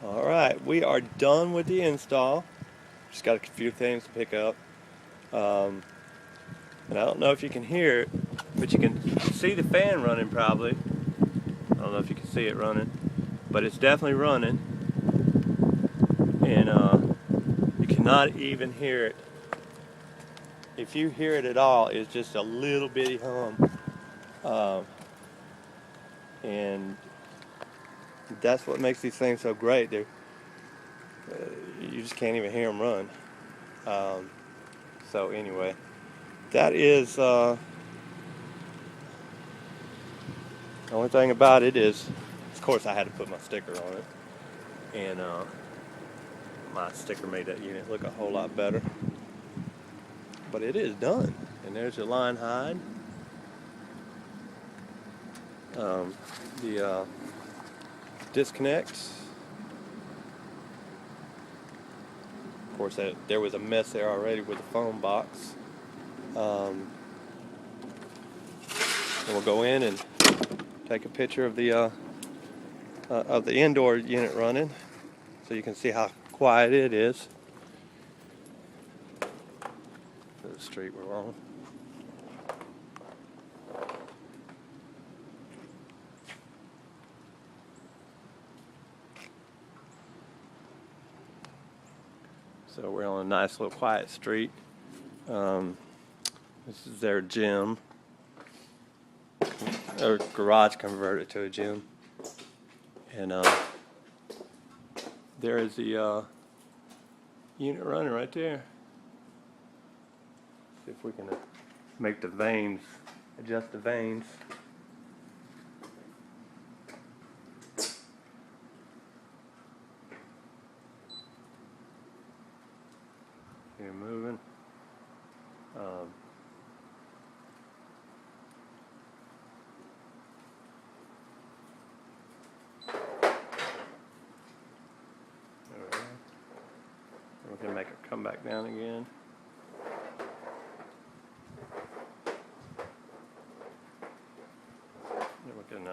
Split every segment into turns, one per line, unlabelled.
Alright, we are done with the install. Just got a few things to pick up. And I don't know if you can hear it, but you can see the fan running probably. I don't know if you can see it running, but it's definitely running. And you cannot even hear it. If you hear it at all, it's just a little bitty hum. And that's what makes these things so great. You just can't even hear them run. So anyway, that is the only thing about it is, of course, I had to put my sticker on it, and my sticker made that unit look a whole lot better. But it is done, and there's your line hide. The disconnects. Of course, there was a mess there already with the phone box. And we'll go in and take a picture of the indoor unit running, so you can see how quiet it is. The street we're on. So we're on a nice little quiet street. This is their gym, or garage converted to a gym. And there is the unit running right there. See if we can make the vanes, adjust the vanes. You're moving. We're going to make it come back down again. Then we can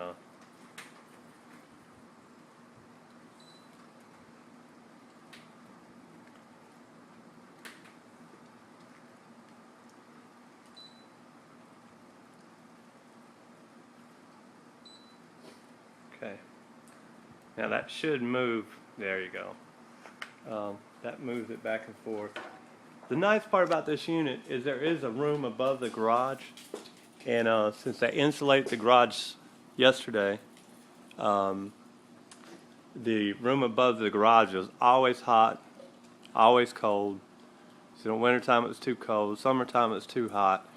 okay. Now that should move. There you go. That moves it back and forth. The nice part about this unit is there is a room above the garage, and since they insulated the garage yesterday, the room above the garage was always hot, always cold. So in the wintertime it was too cold, summertime it was too hot.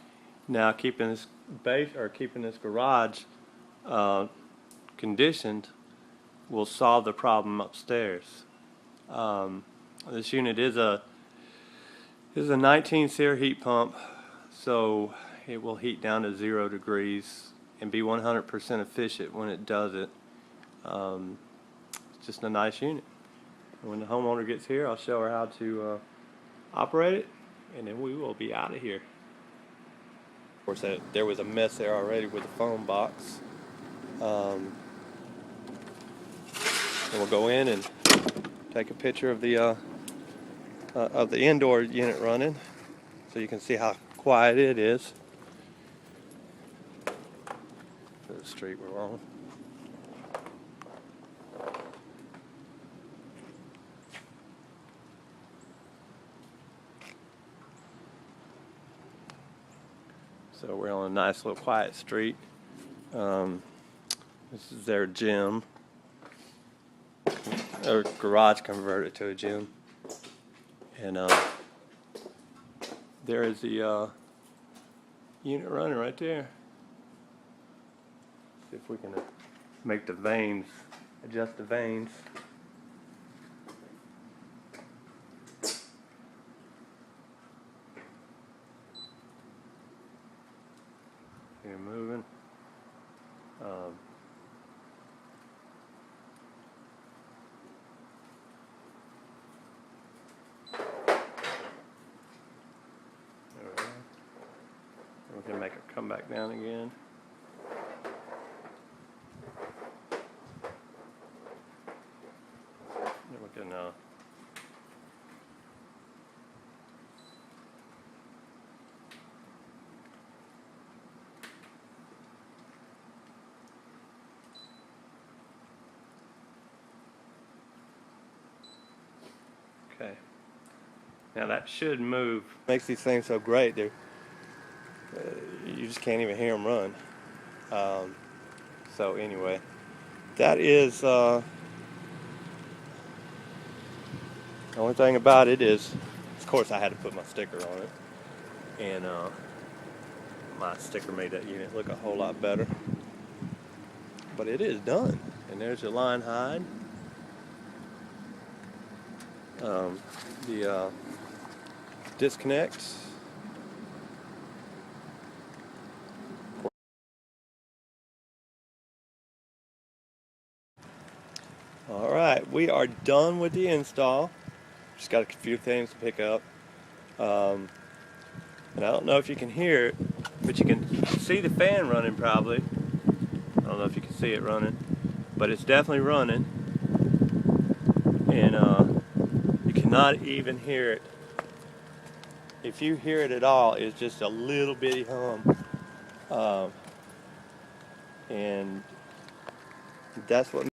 Now keeping this garage conditioned will solve the problem upstairs. This unit is a 19 SEER heat pump, so it will heat down to 0 degrees and be 100% efficient when it does it. It's just a nice unit. And when the homeowner gets here, I'll show her how to operate it, and then we will be out of here. Of course, there was a mess there already with the phone box. And we'll go in and take a picture of the indoor unit running, so you can see how quiet it is. The street we're on. So we're on a nice little quiet street. This is their gym, or garage converted to a gym. And there is the unit running right there. See if we can make the vanes, adjust the vanes. You're moving. We're going to make it come back down again. okay. Now that should move. Makes these things so great. They're, you just can't even hear them run. So anyway, that is the only thing about it is, of course, I had to put my sticker on it, and my sticker made that unit look a whole lot better. But it is done, and there's your line hide. The disconnects. All right, we are done with the install. Just got a few things to pick up. And I don't know if you can hear it, but you can see the fan running probably. I don't know if you can see it running, but it's definitely running. And you cannot even hear it. If you hear it at all, it's just a little bitty hum. And that's what